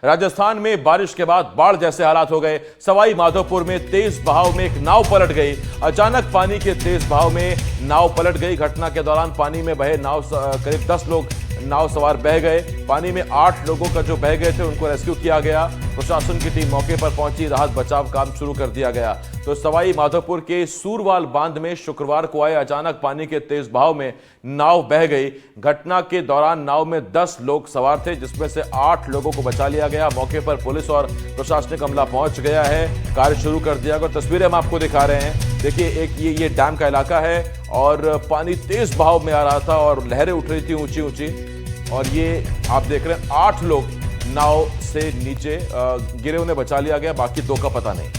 राजस्थान में बारिश के बाद बाढ़ जैसे हालात हो गए। सवाई माधोपुर में तेज बहाव में एक नाव पलट गई। अचानक पानी के तेज बहाव में नाव पलट गई। घटना के दौरान पानी में बहे नाव करीब 10 लोग नाव सवार बह गए। पानी में 8 लोगों का जो बह गए थे उनको रेस्क्यू किया गया। प्रशासन की टीम मौके पर पहुंची, राहत बचाव काम शुरू कर दिया गया। तो सवाई माधोपुर के सूरवाल बांध में शुक्रवार को आए अचानक पानी के तेज बहाव में नाव बह गई। घटना के दौरान नाव में 10 लोग सवार थे, जिसमें से 8 लोगों को बचा लिया गया। मौके पर पुलिस और प्रशासनिक अमला पहुंच गया है, कार्य शुरू कर दिया गया। तस्वीरें हम आपको दिखा रहे हैं। देखिए, एक ये डैम का इलाका है और पानी तेज बहाव में आ रहा था और लहरें उठ रही थी ऊंची ऊंची। और ये आप देख रहे हैं 8 लोग नाव से नीचे गिरे, उन्हें बचा लिया गया, बाकी 2 का पता नहीं।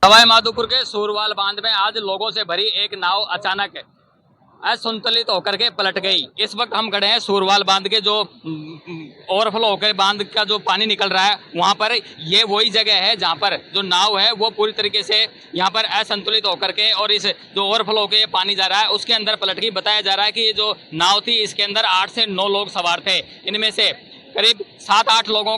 सवाई माधोपुर के सूरवाल बांध में आज लोगों से भरी एक नाव अचानक असंतुलित होकर के पलट गई। इस वक्त हम खड़े हैं सूरवाल बांध के जो ओवरफ्लो होकर बांध का जो पानी निकल रहा है वहां पर। ये वही जगह है जहां पर जो नाव है वो पूरी तरीके से यहां पर असंतुलित होकर के और इस जो ओवरफ्लो के पानी जा रहा है उसके अंदर पलट गई। बताया जा रहा है कि ये जो नाव थी इसके अंदर 8 से 9 लोग सवार थे। इनमें से करीब 7-8 लोगों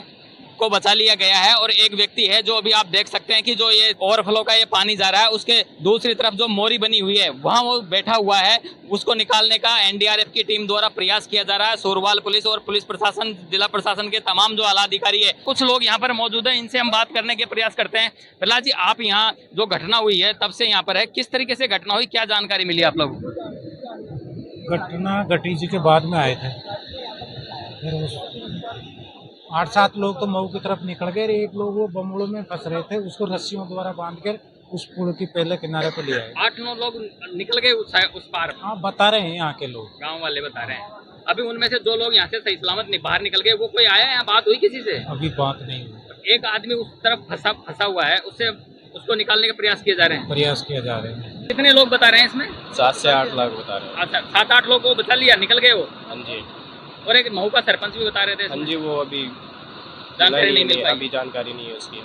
को बचा लिया गया है और एक व्यक्ति है जो अभी आप देख सकते हैं कि जो ये ओवरफ्लो का ये पानी जा रहा है उसके दूसरी तरफ जो मोरी बनी हुई है वहां वो बैठा हुआ है। उसको निकालने का एनडीआरएफ की टीम द्वारा प्रयास किया जा रहा है। सूरवाल पुलिस और पुलिस प्रशासन, जिला प्रशासन के तमाम जो आला अधिकारी है, कुछ लोग यहाँ पर मौजूद है, इनसे हम बात करने के प्रयास करते हैं। प्रहलाद जी, आप यहाँ जो घटना हुई है तब से यहाँ पर है, किस तरीके से घटना हुई, क्या जानकारी मिली आप लोगों को? घटना घटी जी के बाद में आए थे, फिर 8-7 लोग तो मऊ की तरफ निकल गए। एक लोग वो बमड़ों में फंस रहे थे, उसको रस्सियों द्वारा बांध कर उस पुल की पहले किनारे पे ले आए। 8-9 लोग निकल गए उस पार? हाँ, बता रहे हैं यहाँ के लोग, गांव वाले बता रहे हैं। अभी उनमें से 2 लोग यहाँ से सही सलामत बाहर निकल गए, वो कोई आया यहाँ, बात हुई किसी से? अभी बात नहीं हुई। एक आदमी उस तरफ फंसा हुआ है, उसको निकालने का प्रयास किए जा रहे हैं। प्रयास किया जा रहे हैं। कितने लोग बता रहे हैं इसमें? 7 से 8 लाख बता रहे हैं। अच्छा, 7-8 लोग को बचा लिया, निकल गए वो? हाँ जी। और एक मऊ का सरपंच भी बता रहे थे। हाँ जी, वो अभी जानकारी नहीं मिल पाई। अभी जानकारी नहीं है उसकी।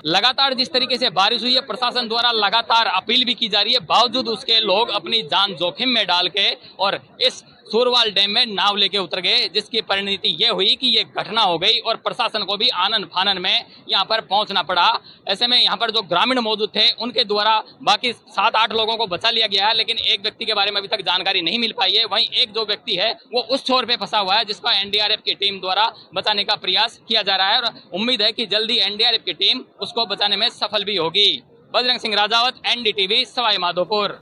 लगातार जिस तरीके से बारिश हुई है, प्रशासन द्वारा लगातार अपील भी की जा रही है, बावजूद उसके लोग अपनी जान जोखिम में डाल के और इस सूरवाल डैम में नाव लेके उतर गए, जिसकी परिणति ये हुई कि ये घटना हो गई और प्रशासन को भी आनन फानन में यहाँ पर पहुंचना पड़ा। ऐसे में यहाँ पर जो ग्रामीण मौजूद थे उनके द्वारा बाकी 7-8 लोगों को बचा लिया गया है, लेकिन एक व्यक्ति के बारे में अभी तक जानकारी नहीं मिल पाई है। वहीं एक जो व्यक्ति है वो उस छोर पे फंसा हुआ है, जिसका एनडीआरएफ की टीम द्वारा बचाने का प्रयास किया जा रहा है और उम्मीद है कि जल्दी एनडीआरएफ की टीम उसको बचाने में सफल भी होगी। बजरंग सिंह राजावत, एनडीटीवी, सवाई माधोपुर।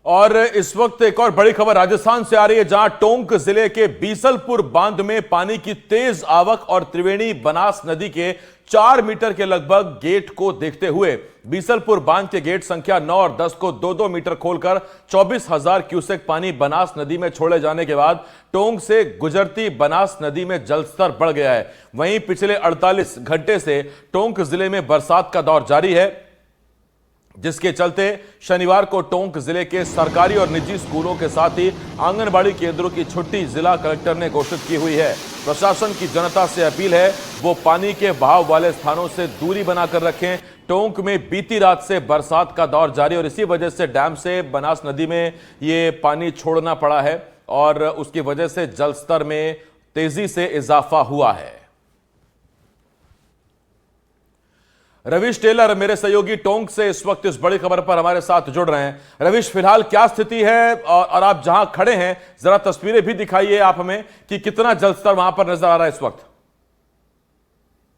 और इस वक्त एक और बड़ी खबर राजस्थान से आ रही है, जहां टोंक जिले के बीसलपुर बांध में पानी की तेज आवक और त्रिवेणी बनास नदी के 4 मीटर के लगभग गेट को देखते हुए बीसलपुर बांध के गेट संख्या 9 और 10 को 2-2 मीटर खोलकर 24,000 क्यूसेक पानी बनास नदी में छोड़े जाने के बाद टोंक से गुजरती बनास नदी में जलस्तर बढ़ गया है। वहीं पिछले 48 घंटे से टोंक जिले में बरसात का दौर जारी है, जिसके चलते शनिवार को टोंक जिले के सरकारी और निजी स्कूलों के साथ ही आंगनबाड़ी केंद्रों की छुट्टी जिला कलेक्टर ने घोषित की हुई है। प्रशासन की जनता से अपील है वो पानी के बहाव वाले स्थानों से दूरी बनाकर रखें। टोंक में बीती रात से बरसात का दौर जारी और इसी वजह से डैम से बनास नदी में ये पानी छोड़ना पड़ा है और उसकी वजह से जलस्तर में तेजी से इजाफा हुआ है। रविश टेलर मेरे सहयोगी टोंक से इस वक्त इस बड़ी खबर पर हमारे साथ जुड़ रहे हैं। रविश, फिलहाल क्या स्थिति है और आप जहां खड़े हैं जरा तस्वीरें भी दिखाइए आप हमें कि कितना जलस्तर वहां पर नजर आ रहा है इस वक्त।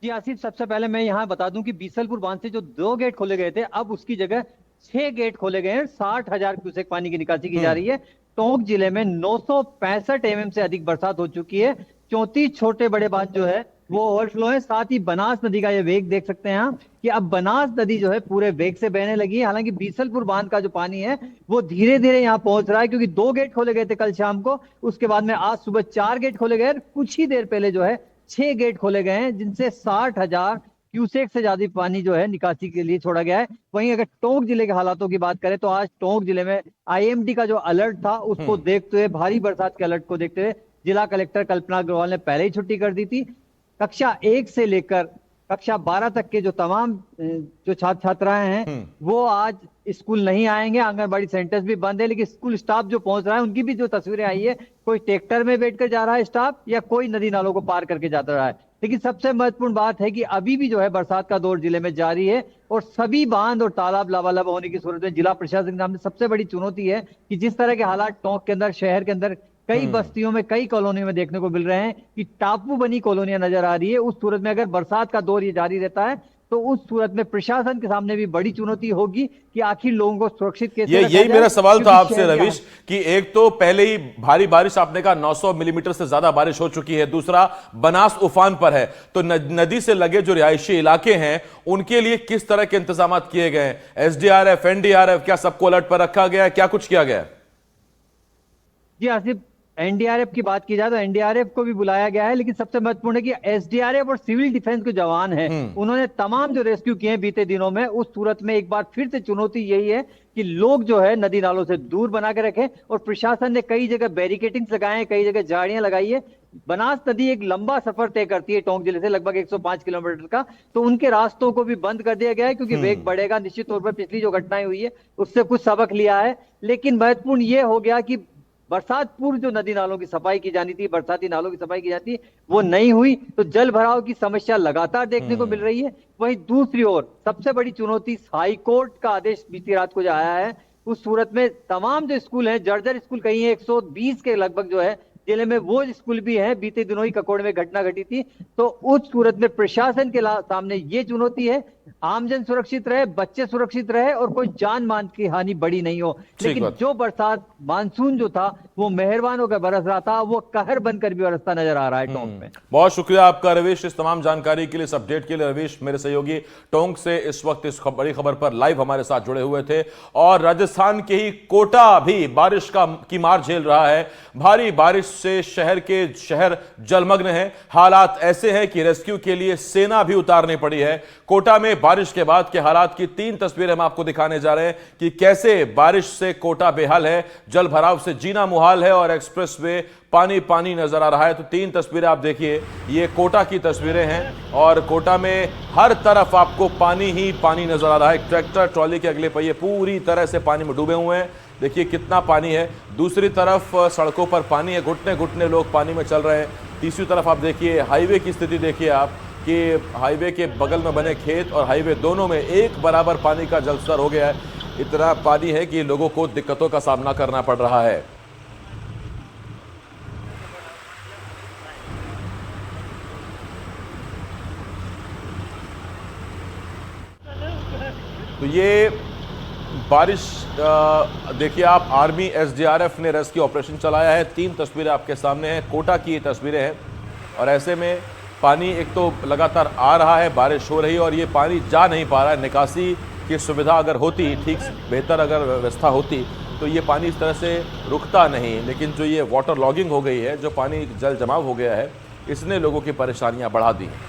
जी आसिफ, सबसे पहले मैं यहाँ बता दूं कि बीसलपुर बांध से जो 2 गेट खोले गए थे, अब उसकी जगह 6 गेट खोले गए हैं। 60,000 क्यूसेक पानी की निकासी की जा रही है। टोंक जिले में 965 एमएम से अधिक बरसात हो चुकी है। 34 छोटे बड़े बांध जो है वो ओवरफ्लो है। साथ ही बनास नदी का ये वेग देख सकते हैं आप कि अब बनास नदी जो है पूरे वेग से बहने लगी है। हालांकि बीसलपुर बांध का जो पानी है वो धीरे धीरे यहाँ पहुंच रहा है, क्योंकि 2 गेट खोले गए थे कल शाम को, उसके बाद में आज सुबह 4 गेट खोले गए। कुछ ही देर पहले जो है 6 गेट खोले गए हैं, जिनसे 60,000 क्यूसेक से ज्यादा पानी जो है निकासी के लिए छोड़ा गया है। वहीं अगर टोंक जिले के हालातों की बात करें तो आज टोंक जिले में आईएमडी का जो अलर्ट था उसको देखते हुए, भारी बरसात के अलर्ट को देखते हुए जिला कलेक्टर कल्पना अग्रवाल ने पहले ही छुट्टी कर दी थी। कक्षा 1 से लेकर कक्षा 12 तक के जो तमाम जो छात्र छात्राएं हैं वो आज स्कूल नहीं आएंगे। आंगनबाड़ी सेंटर्स भी बंद है, लेकिन स्कूल स्टाफ जो पहुंच रहा है उनकी भी जो तस्वीरें आई है, कोई ट्रैक्टर में बैठकर जा रहा है स्टाफ या कोई नदी नालों को पार करके जाता रहा है। लेकिन सबसे महत्वपूर्ण बात है कि अभी भी जो है बरसात का दौर जिले में जारी है और सभी बांध और तालाब लबालब होने की सूरत में जिला प्रशासन के सामने सबसे बड़ी चुनौती है कि जिस तरह के हालात टोंक के अंदर, शहर के अंदर कई बस्तियों में, कई कॉलोनियों में देखने को मिल रहे हैं कि टापू बनी कॉलोनियां नजर आ रही है। उस सूरत में अगर बरसात का दौर ये जारी रहता है तो उस सूरत में प्रशासन के सामने भी बड़ी चुनौती होगी कि आखिर लोगों को सुरक्षित कैसे रखा यही जाए। मेरा सवाल था क्योंकि आपसे शहर के रवीश कि एक तो पहले ही भारी बारिश, आपने कहा 900 मिलीमीटर से ज्यादा बारिश हो चुकी है, दूसरा बनास उफान पर है, तो नदी से लगे जो रिहायशी इलाके हैं उनके लिए किस तरह के इंतजाम किए गए हैं? एसडीआरएफ, एनडीआरएफ, क्या सबको अलर्ट पर रखा गया है? क्या कुछ किया गया है? जी आसिफ, एनडीआरएफ की बात की जाए तो एनडीआरएफ को भी बुलाया गया है, लेकिन सबसे महत्वपूर्ण है कि एसडीआरएफ और सिविल डिफेंस के जवान हैं, उन्होंने तमाम जो रेस्क्यू किए हैं बीते दिनों में। उस सूरत में एक बार फिर से चुनौती यही है कि लोग जो है नदी नालों से दूर बना के रखें और प्रशासन ने कई जगह बैरिकेटिंग्स लगाए हैं, कई जगह झाड़ियां लगाई है। बनास नदी एक लंबा सफर तय करती है टोंक जिले से, लगभग 105 किलोमीटर का, तो उनके रास्तों को भी बंद कर दिया गया है क्योंकि वेग बढ़ेगा। निश्चित तौर पर पिछली जो घटनाएं हुई है उससे कुछ सबक लिया है, लेकिन महत्वपूर्ण ये हो गया कि बरसात पूर्व जो नदी नालों की सफाई की जानी थी, बरसाती नालों की सफाई की जाती, वो नहीं हुई, तो जल भराव की समस्या लगातार देखने को मिल रही है। वहीं दूसरी ओर सबसे बड़ी चुनौती हाई कोर्ट का आदेश बीती रात को जो आया है, उस सूरत में तमाम जो स्कूल हैं, जर्जर स्कूल कहीं है 120 के लगभग जो है जिले में, वो स्कूल भी है। बीते दिनों ही ककोड़ में घटना घटी थी, तो उस सूरत में प्रशासन के सामने ये चुनौती है आमजन सुरक्षित रहे, बच्चे सुरक्षित रहे और कोई जान मान की हानि बड़ी नहीं हो। लेकिन जो बरसात मानसून जो था वो मेहरबान होकर बरस रहा था, वो कहर बनकर भी बरसता नजर आ रहा है टोंक में। बहुत शुक्रिया आपका रवीश, इस तमाम जानकारी के लिए, इस अपडेट के लिए। रवीश मेरे सहयोगी टोंक से इस वक्त इस बड़ी खबर पर लाइव हमारे साथ जुड़े हुए थे। और राजस्थान के ही कोटा भी बारिश की मार झेल रहा है। भारी बारिश से शहर जलमग्न है। हालात ऐसे हैं कि रेस्क्यू के लिए सेना भी उतारनी पड़ी है। कोटा में बारिश के बाद के हालात की 3 तस्वीरें हम आपको दिखाने जा रहे हैं कि कैसे बारिश से कोटा बेहाल है, जल भराव से जीना मुहाल है और एक्सप्रेस वे पानी पानी नजर आ रहा है। तो 3 तस्वीरें आप देखिए, ये कोटा की तस्वीरें हैं और कोटा में हर तरफ आपको पानी ही पानी नजर आ रहा है। ट्रैक्टर ट्रॉली के अगले पहिए पूरी तरह से पानी में डूबे हुए हैं। देखिए कितना पानी है। दूसरी तरफ सड़कों पर पानी है, घुटने घुटने लोग पानी में चल रहे हैं। तीसरी तरफ आप देखिए हाईवे की स्थिति, देखिए आप कि हाईवे के बगल में बने खेत और हाईवे दोनों में एक बराबर पानी का जलस्तर हो गया है। इतना पानी है कि लोगों को दिक्कतों का सामना करना पड़ रहा है। तो ये बारिश देखिए आप, आर्मी एसडीआरएफ ने रेस्क्यू ऑपरेशन चलाया है। 3 तस्वीरें आपके सामने हैं, कोटा की ये तस्वीरें हैं। और ऐसे में पानी एक तो लगातार आ रहा है, बारिश हो रही है और ये पानी जा नहीं पा रहा है। निकासी की सुविधा अगर होती, ठीक बेहतर अगर व्यवस्था होती, तो ये पानी इस तरह से रुकता नहीं। लेकिन जो ये वाटर लॉगिंग हो गई है, जो पानी जल जमाव हो गया है, इसने लोगों की परेशानियां बढ़ा दी हैं।